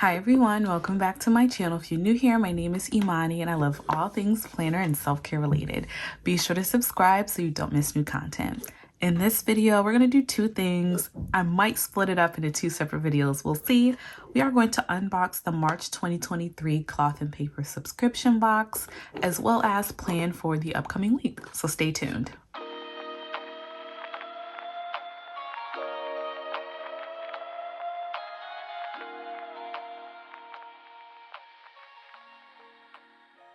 Hi everyone, welcome back to my channel. If you're new here, my name is Imani and I love all things planner and self-care related. Be sure to subscribe so you don't miss new content. In this video, we're going to do two things. I might split it up into two separate videos. We'll see. We are going to unbox the March 2023 cloth and paper subscription box, as well as plan for the upcoming week. So stay tuned.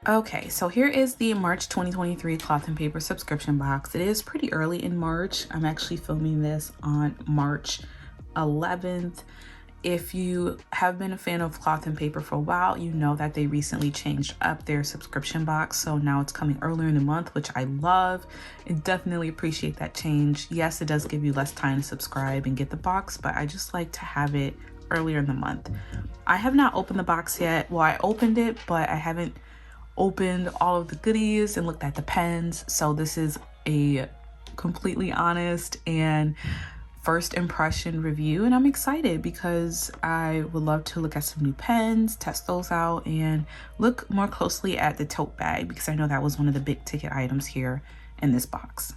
Okay, so here is the March 2023 cloth and paper subscription box. It is pretty early in March. I'm actually filming this on March 11th. If you have been a fan of cloth and paper for a while, you know that they recently changed up their subscription box. So now it's coming earlier in the month, which I love and definitely appreciate that change. Yes, it does give you less time to subscribe and get the box, but I just like to have it earlier in the month. I have not opened the box yet. Well, I opened it, but I haven't opened all of the goodies and looked at the pens. So this is a completely honest and first impression review, and I'm excited because I would love to look at some new pens, test those out, and look more closely at the tote bag because I know that was one of the big ticket items here in this box.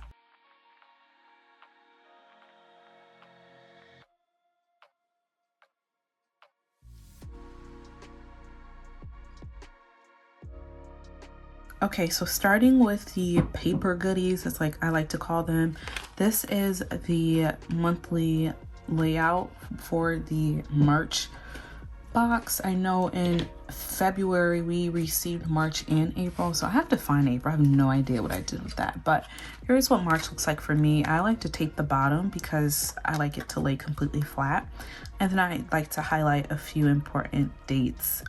Okay, so starting with the paper goodies, it's like I like to call them. This is the monthly layout for the March box. I know in February we received March and April, so I have to find April. I have no idea what I did with that, but here's what March looks like for me. I like to tape the bottom because I like it to lay completely flat, and then I like to highlight a few important dates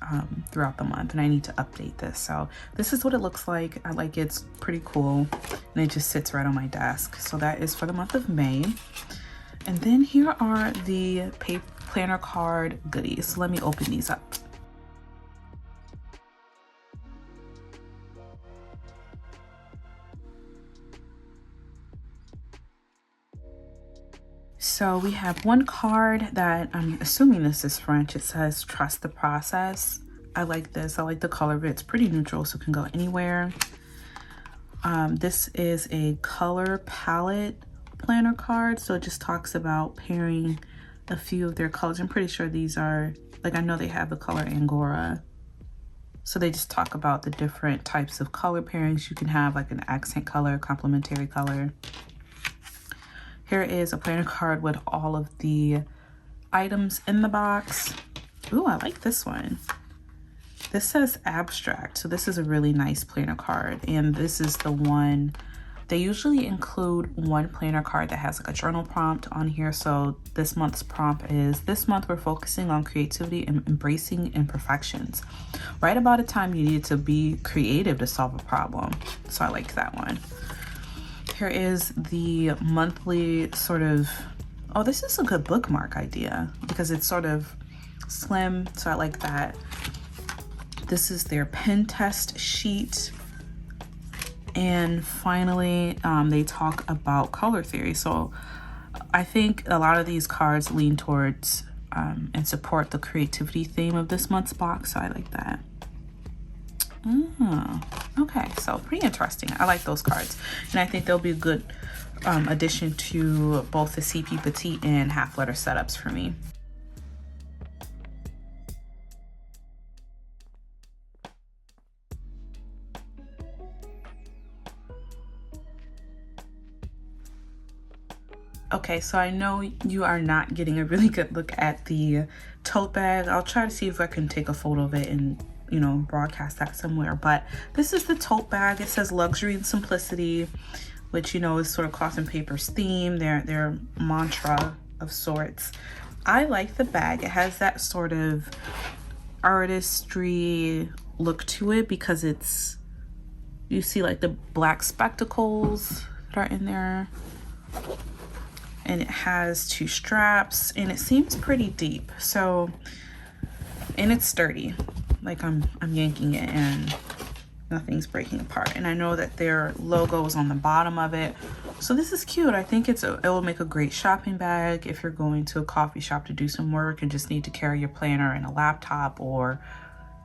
throughout the month, and I need to update this. So this is what it looks like. I like it's pretty cool, and it just sits right on my desk. So that is for the month of May. And then here are the paper planner card goodies. So let me open these up. So we have one card that I'm assuming this is French. It says trust the process. I like this. I like the color of it. It's pretty neutral, so it can go anywhere. This is a color palette planner card. So it just talks about pairing a few of their colors. I'm pretty sure these are, like, I know they have the color Angora. So they just talk about the different types of color pairings you can have, like an accent color, complementary color. Here is a planner card with all of the items in the box. Ooh, I like this one. This says abstract, so this is a really nice planner card, and this is the one. They usually include one planner card that has like a journal prompt on here. So this month's prompt is, this month we're focusing on creativity and embracing imperfections. Right about a time you need to be creative to solve a problem. So I like that one. Here is the monthly sort of, oh, this is a good bookmark idea because it's sort of slim. So I like that. This is their pen test sheet. And finally, they talk about color theory. So I think a lot of these cards lean towards and support the creativity theme of this month's box. So I like that. Oh, okay, so pretty interesting. I like those cards. And I think they'll be a good addition to both the CP Petite and half letter setups for me. Okay, so I know you are not getting a really good look at the tote bag. I'll try to see if I can take a photo of it and, you know, broadcast that somewhere. But this is the tote bag. It says luxury and simplicity, which, you know, is sort of cloth and paper's theme, their mantra of sorts. I like the bag. It has that sort of artistry look to it because it's, you see like the black spectacles that are in there. And it has two straps, and it seems pretty deep. So, and it's sturdy. Like I'm yanking it and nothing's breaking apart. And I know that their logo is on the bottom of it, So this is cute. I think it will make a great shopping bag if you're going to a coffee shop to do some work and just need to carry your planner and a laptop or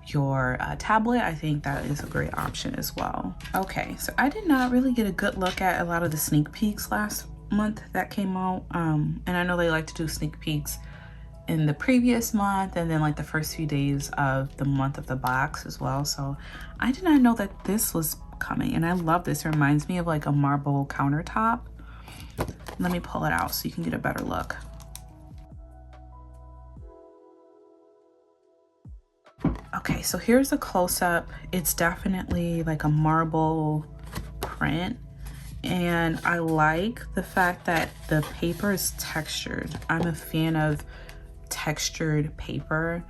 your tablet. I think that is a great option as well. Okay, so I did not really get a good look at a lot of the sneak peeks last month that came out. And I know they like to do sneak peeks in the previous month and then like the first few days of the month of the box as well. So I did not know that this was coming, and I love this. It reminds me of like a marble countertop. Let me pull it out so you can get a better look. Okay, so here's a close-up. It's definitely like a marble print, and I like the fact that the paper is textured. I'm a fan of textured paper,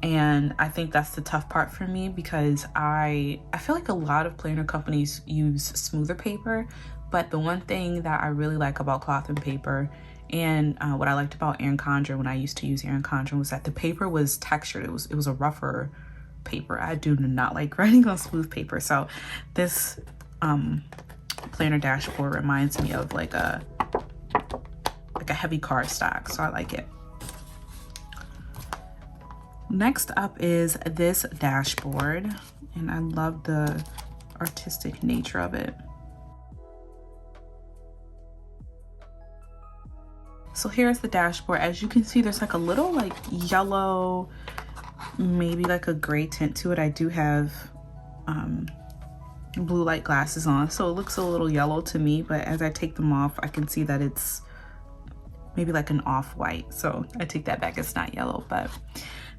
and I think that's the tough part for me because I feel like a lot of planner companies use smoother paper, but the one thing that I really like about cloth and paper, and what I liked about Erin Condren when I used to use Erin Condren, was that the paper was textured. It was a rougher paper. I do not like writing on smooth paper, so this planner dashboard reminds me of like a heavy cardstock, so I like it. Next up is this dashboard, and I love the artistic nature of it. So here's the dashboard. As you can see, there's like a little like yellow, maybe like a gray tint to it. I do have blue light glasses on, so it looks a little yellow to me, but as I take them off, I can see that it's maybe like an off-white. So I take that back, it's not yellow. But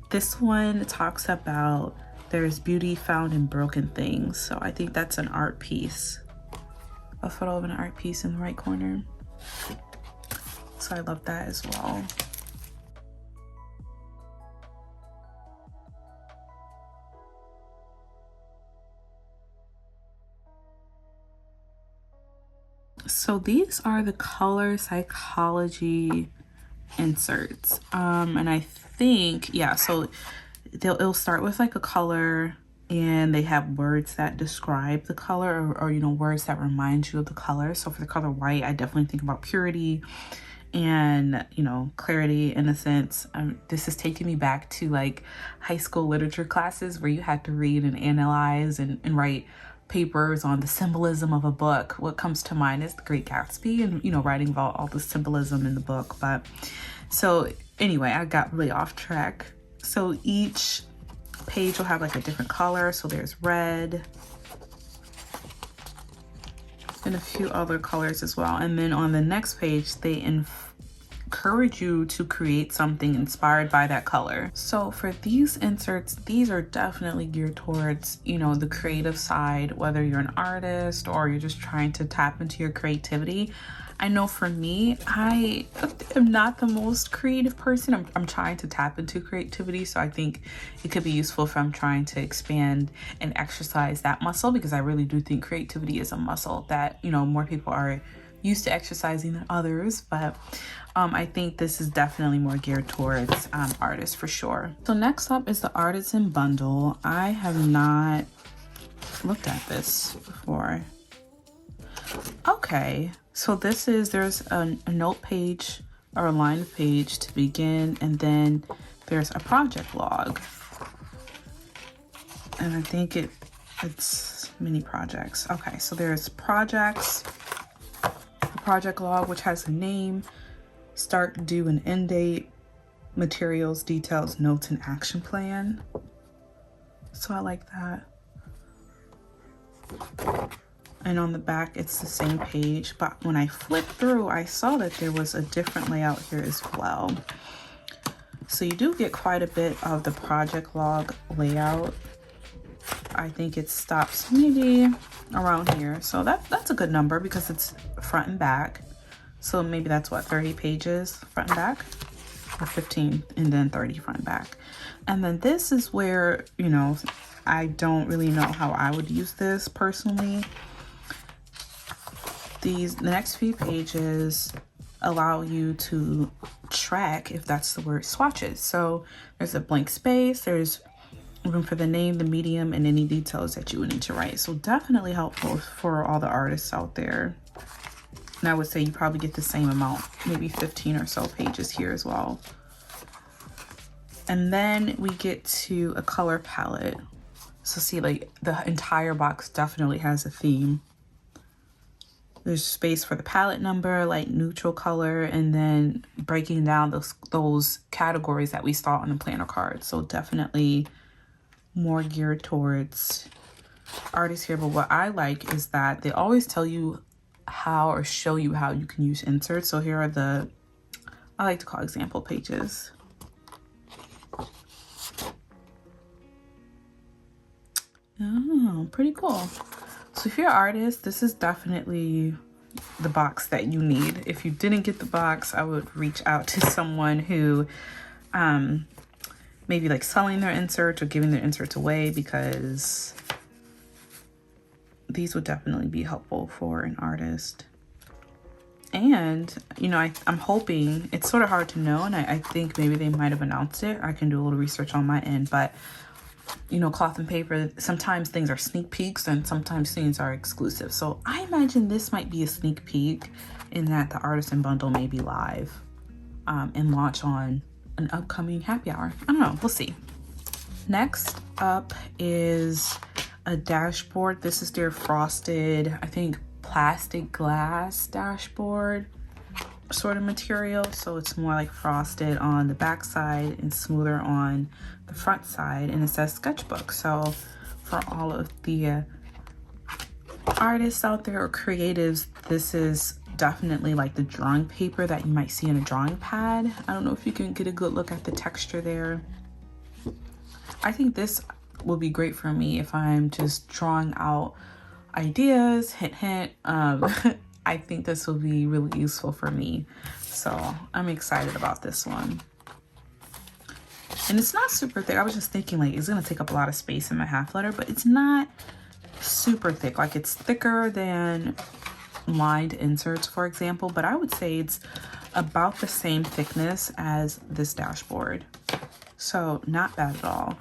this one talks about there's beauty found in broken things. So I think that's an art piece, a photo of an art piece in the right corner. So I love that as well. So these are the color psychology inserts, and I think, yeah, so it'll start with like a color, and they have words that describe the color, or you know, words that remind you of the color. So for the color white, I definitely think about purity and, you know, clarity, innocence. This is taking me back to like high school literature classes where you had to read and analyze and write papers on the symbolism of a book. What comes to mind is The Great Gatsby, and, you know, writing about all the symbolism in the book. But so anyway, I got really off track. So each page will have like a different color. So there's red and a few other colors as well. And then on the next page, they encourage you to create something inspired by that color. So for these inserts, these are definitely geared towards, you know, the creative side, whether you're an artist or you're just trying to tap into your creativity. I know for me, I am not the most creative person. I'm trying to tap into creativity. So I think it could be useful if I'm trying to expand and exercise that muscle, because I really do think creativity is a muscle that, you know, more people are used to exercising than others. But I think this is definitely more geared towards artists for sure. So next up is the Artisan Bundle. I have not looked at this before. Okay, so this is, there's a note page or a line page to begin, and then there's a project log. And I think it's mini projects. Okay, so there's projects, the project log, which has a name, start, due, and end date, materials, details, notes, and action plan. So I like that. And on the back, it's the same page, but when I flipped through, I saw that there was a different layout here as well. So you do get quite a bit of the project log layout. I think it stops maybe around here. So that's a good number because it's front and back. So maybe that's what, 30 pages front and back, or 15 and then 30 front and back. And then this is where, you know, I don't really know how I would use this personally. The next few pages allow you to track, if that's the word, swatches. So there's a blank space, there's room for the name, the medium, and any details that you would need to write. So definitely helpful for all the artists out there. And I would say you probably get the same amount, maybe 15 or so pages here as well. And then we get to a color palette. So see, like the entire box definitely has a theme. There's space for the palette number, like neutral color, and then breaking down those categories that we saw on the planner card. So definitely more geared towards artists here. But what I like is that they always tell you how or show you how you can use inserts. So here are the, I like to call example pages. Oh, pretty cool. So if you're an artist, this is definitely the box that you need. If you didn't get the box, I would reach out to someone who maybe like selling their inserts or giving their inserts away, because these would definitely be helpful for an artist. And, you know, I'm hoping, it's sort of hard to know, and I think maybe they might have announced it. I can do a little research on my end, but you know, cloth and paper, sometimes things are sneak peeks and sometimes things are exclusive. So I imagine this might be a sneak peek in that the artisan bundle may be live and launch on an upcoming happy hour. I don't know, we'll see. Next up is a dashboard. This is their frosted, I think, plastic glass dashboard sort of material. So it's more like frosted on the back side and smoother on the front side, and it says sketchbook. So for all of the artists out there or creatives, this is definitely like the drawing paper that you might see in a drawing pad. I don't know if you can get a good look at the texture there. I think this will be great for me if I'm just drawing out ideas, hint, hint. I think this will be really useful for me. So I'm excited about this one. And it's not super thick. I was just thinking like it's gonna take up a lot of space in my half letter, but it's not super thick. Like it's thicker than lined inserts, for example, but I would say it's about the same thickness as this dashboard. So not bad at all.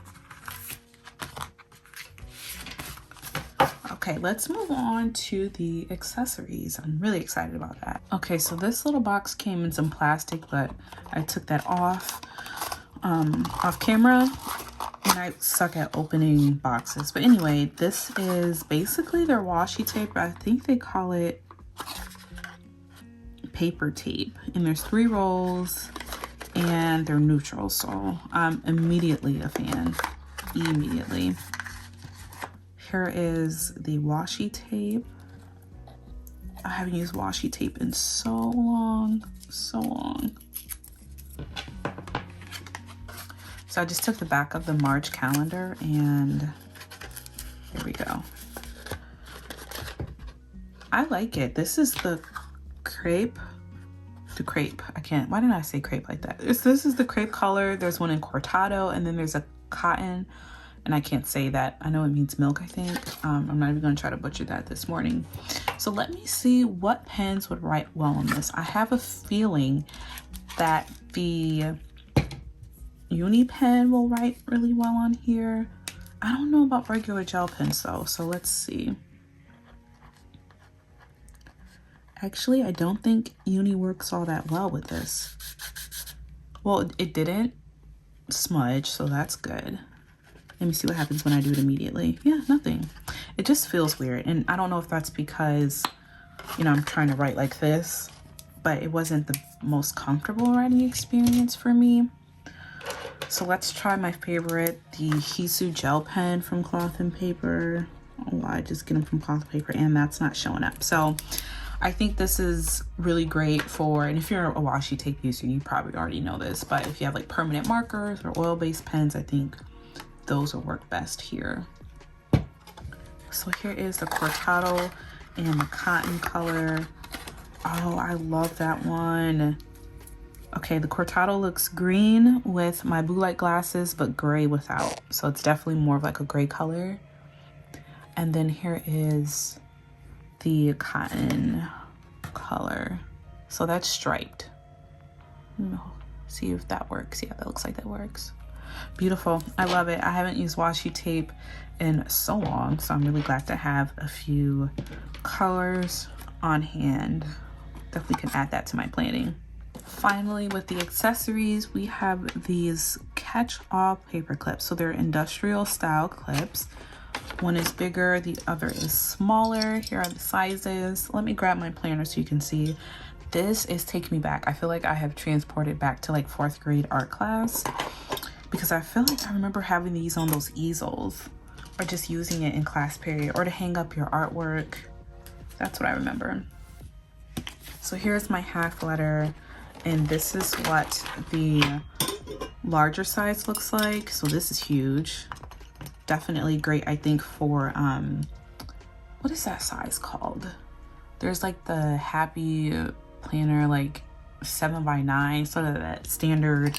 Okay, let's move on to the accessories. I'm really excited about that. Okay, so this little box came in some plastic, but I took that off camera, and I suck at opening boxes. But anyway, this is basically their washi tape. I think they call it paper tape, and there's 3 rolls and they're neutral. So I'm immediately a fan, immediately. Here is the washi tape. I haven't used washi tape in so long, so long. So I just took the back of the March calendar and here we go. I like it. This is the crepe. Why didn't I say crepe like that? This is the crepe color. There's one in cortado, and then there's a cotton. And I can't say that. I know it means milk, I think. I'm not even gonna try to butcher that this morning. So let me see what pens would write well on this. I have a feeling that the uni pen will write really well on here. I don't know about regular gel pens though, so let's see. Actually, I don't think uni works all that well with this. Well, it didn't smudge, so that's good. Let me see what happens when I do it immediately. Yeah, nothing. It just feels weird. And I don't know if that's because, you know, I'm trying to write like this, but it wasn't the most comfortable writing experience for me. So let's try my favorite, the Hisu gel pen from Cloth and Paper. Oh, I just get them from Cloth and Paper and that's not showing up. So I think this is really great for, and if you're a washi tape user, you probably already know this, but if you have like permanent markers or oil-based pens, I think those will work best here. So here is the cortado and the cotton color. Oh, I love that one. Okay, the cortado looks green with my blue light glasses, but gray without. So it's definitely more of like a gray color. And then here is the cotton color. So that's striped. See if that works. Yeah, that looks like that works. Beautiful. I love it. I haven't used washi tape in so long, so I'm really glad to have a few colors on hand. Definitely can add that to my planning. Finally, with the accessories, we have these catch-all paper clips. So they're industrial style clips. One is bigger, the other is smaller. Here are the sizes. Let me grab my planner so you can see. This is taking me back. I feel like I have transported back to like 4th grade art class, because I feel like I remember having these on those easels, or just using it in class period, or to hang up your artwork. That's what I remember. So here's my half letter, and this is what the larger size looks like. So this is huge. Definitely great, I think, for what is that size called? There's like the Happy Planner, like 7x9, sort of that standard.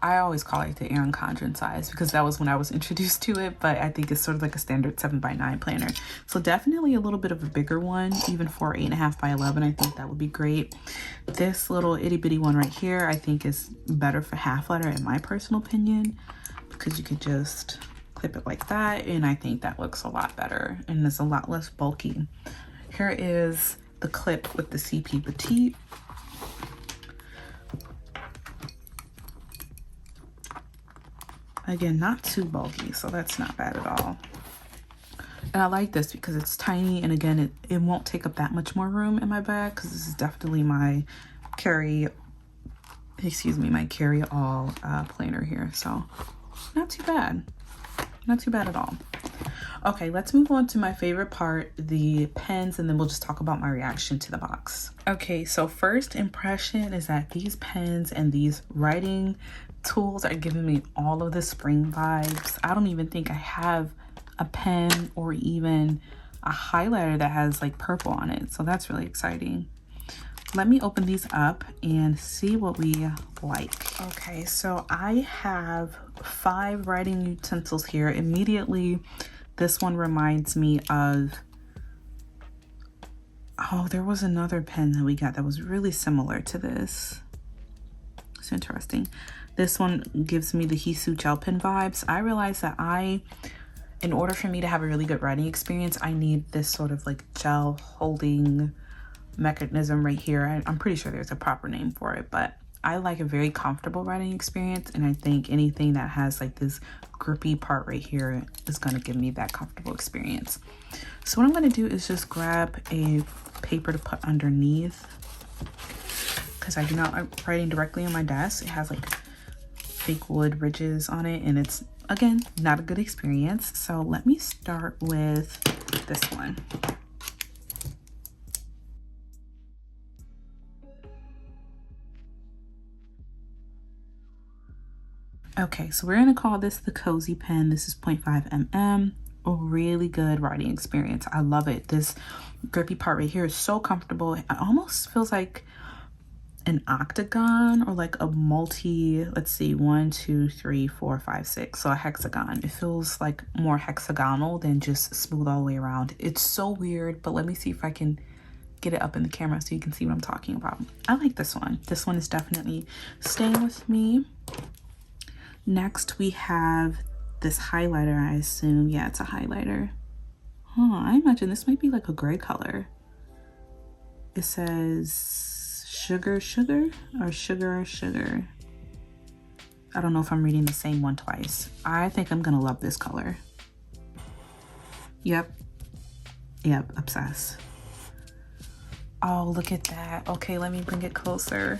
I always call it the Erin Condren size because that was when I was introduced to it, but I think it's sort of like a standard 7x9 planner. So definitely a little bit of a bigger one, even for 8.5x11. I think that would be great. This little itty bitty one right here, I think is better for half letter in my personal opinion, because you could just clip it like that, and I think that looks a lot better and it's a lot less bulky. Here is the clip with the CP Petite. Again, not too bulky, so that's not bad at all. And I like this because it's tiny, and again, it won't take up that much more room in my bag, because this is definitely my carry-all planner here. So not too bad. Not too bad at all. Okay, let's move on to my favorite part, the pens, and then we'll just talk about my reaction to the box. Okay, so first impression is that these pens and these writing tools are giving me all of the spring vibes. I don't even think I have a pen or even a highlighter that has like purple on it, so that's really exciting. Let me open these up and see what we like. Okay, so I have 5 writing utensils here. Immediately, this one reminds me of, oh, there was another pen that we got that was really similar to this. It's interesting. This one gives me the Hisu gel pen vibes. I realized that in order for me to have a really good writing experience, I need this sort of like gel holding mechanism right here. I'm pretty sure there's a proper name for it, but I like a very comfortable writing experience, and I think anything that has like this grippy part right here is going to give me that comfortable experience. So what I'm going to do is just grab a paper to put underneath, because I do not like writing directly on my desk. It has like fake wood ridges on it, and it's, again, not a good experience. So let me start with this one. Okay, so we're gonna call this the Cozy Pen. This is 0.5 mm. A really good writing experience. I love it. This grippy part right here is so comfortable. It almost feels like an octagon, or like a multi, let's see, 1, 2, 3, 4, 5, 6. So a hexagon. It feels like more hexagonal than just smooth all the way around. It's so weird, but let me see if I can get it up in the camera so you can see what I'm talking about. I like this one. This one is definitely staying with me. Next, we have this highlighter, I assume. Yeah, it's a highlighter. I imagine this might be like a gray color. It says sugar, sugar, or sugar, sugar. I don't know if I'm reading the same one twice. I think I'm gonna love this color. Yep, obsessed. Oh, look at that. Okay, let me bring it closer.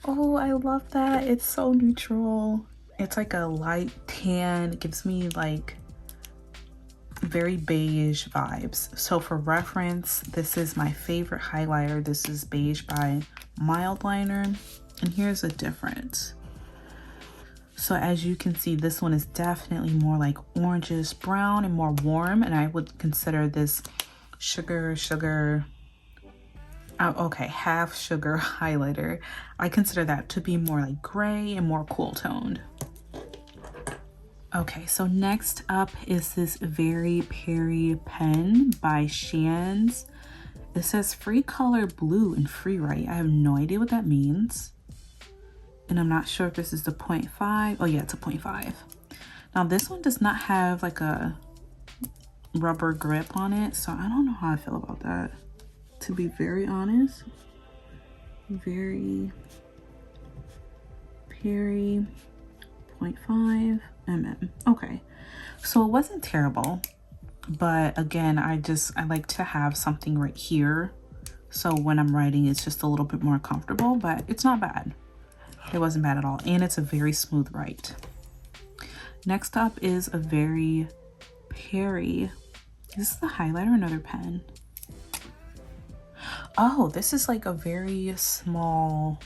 Oh, I love that. It's so neutral. It's like a light tan. It gives me like very beige vibes. So for reference, this is my favorite highlighter. This is Beige by Mildliner. And here's the difference. So as you can see, this one is definitely more like orangish brown and more warm. And I would consider this sugar, okay, half sugar highlighter. I consider that to be more like gray and more cool toned. Okay, so next up is this Very Perry pen by Shands. It says free color blue and free write. I have no idea what that means. And I'm not sure if this is the 0.5. Oh yeah, it's a 0.5. Now this one does not have like a rubber grip on it, so I don't know how I feel about that, to be very honest. Very Perry 0.5 mm. Okay, so it wasn't terrible, but again, I like to have something right here, so when I'm writing it's just a little bit more comfortable, but it's not bad. It wasn't bad at all, and it's a very smooth write. Next up is a very Perry. Is this the highlighter or another pen? Oh, this is like a very small,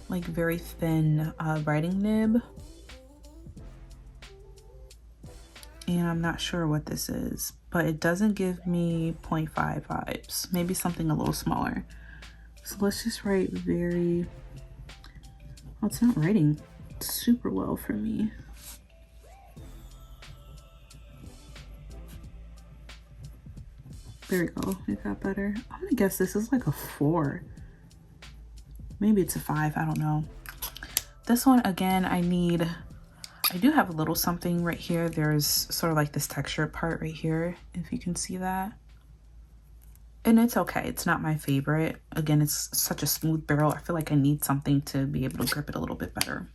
like very thin writing nib. And I'm not sure what this is, but it doesn't give me 0.5 vibes. Maybe something a little smaller. So let's just write very, oh, it's not writing super well for me. There we go, it got better. I'm gonna guess this is like a 4. Maybe it's a 5, I don't know. This one, again, I do have a little something right here. There's sort of like this texture part right here, if you can see that. And it's okay, it's not my favorite. Again, it's such a smooth barrel. I feel like I need something to be able to grip it a little bit better.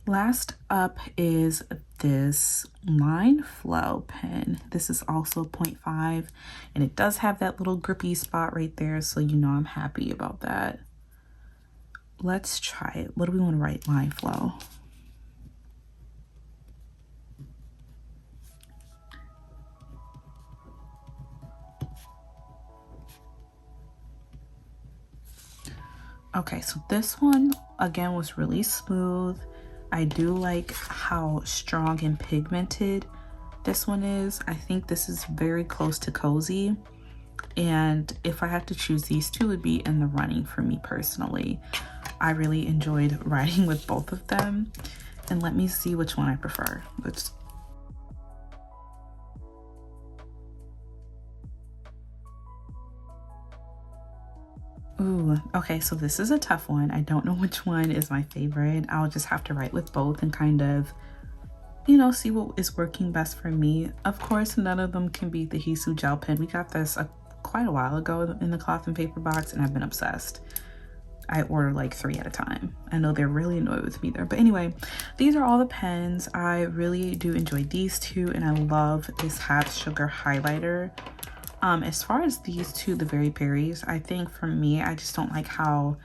Last up is this Line Flow pen. This is also 0.5, and it does have that little grippy spot right there, so you know I'm happy about that. Let's try it. What do we want to write? Line Flow. Okay, so this one again was really smooth. I do like how strong and pigmented this one is. I think this is very close to Cozy, and if I had to choose, these two would be in the running for me personally. I really enjoyed writing with both of them, and let me see which one I prefer. Ooh, okay, so this is a tough one. I don't know which one is my favorite. I'll just have to write with both and kind of, you know, see what is working best for me. Of course, none of them can beat the Hisu gel pen. We got this quite a while ago in the cloth and paper box, and I've been obsessed. I order like 3 at a time. I know they're really annoyed with me there. But anyway, these are all the pens. I really do enjoy these two, and I love this Hot Sugar highlighter. As far as these two, the Very Berries, I think for me, I just don't like how,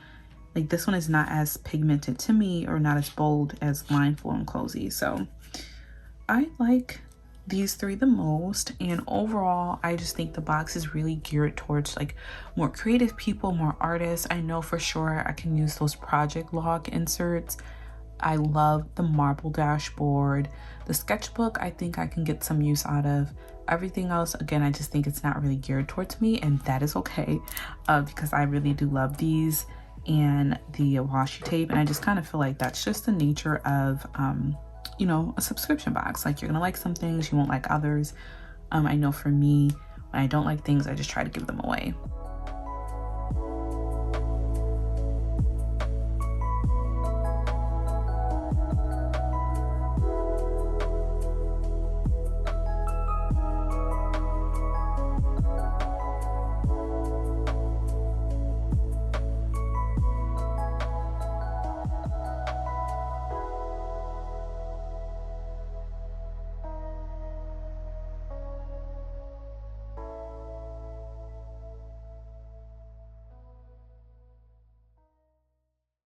like, this one is not as pigmented to me, or not as bold as Line Flow and Cozy. So I like these 3 the most, and overall I just think the box is really geared towards like more creative people, more artists. I know for sure I can use those project log inserts. I love the marble dashboard. The sketchbook, I think I can get some use out of. Everything else, again, I just think it's not really geared towards me, and that is okay, because I really do love these and the washi tape, and I just kind of feel like that's just the nature of you know, a subscription box. Like, you're gonna like some things, you won't like others. I know for me, when I don't like things, I just try to give them away.